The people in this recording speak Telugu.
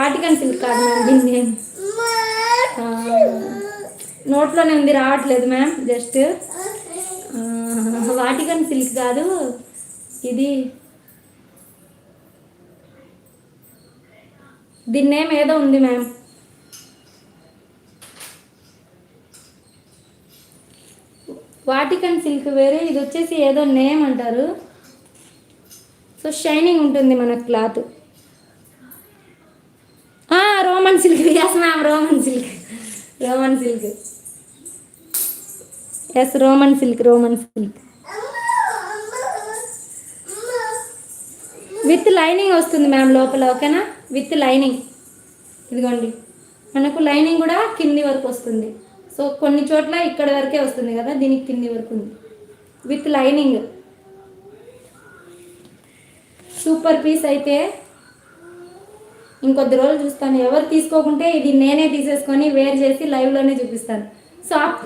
వాటికన్ సిల్క్ కాదు మ్యామ్, దీన్ని నోట్లోనే ఉంది, రావట్లేదు మ్యామ్. జస్ట్ వాటికన్ సిల్క్ కాదు ఇది, దీని నేమ్ ఏదో ఉంది మ్యామ్. వాటికన్ సిల్క్ వేరే, ఇది వచ్చేసి ఏదో నేమ్ అంటారు. సో షైనింగ్ ఉంటుంది మన cloth. Roman silk, yes ma'am, Roman silk, Roman silk, yes Roman silk, Roman silk with lining వస్తుంది మ్యామ్ లోపల, ఓకేనా? With lining. ఇదిగోండి, మనకు లైనింగ్ కూడా కింది వరకు వస్తుంది. సో కొన్ని చోట్ల ఇక్కడ వరకే వస్తుంది కదా, దీనికి కింది వరకు ఉంది విత్ లైనింగ్. సూపర్ పీస్ అయితే ఇంకొద్ది రోజులు చూస్తాను. ఎవరు తీసుకోకుంటే ఇది నేనే తీసేసుకొని వేర్ చేసి లైవ్లోనే చూపిస్తాను. సో అప్పుడు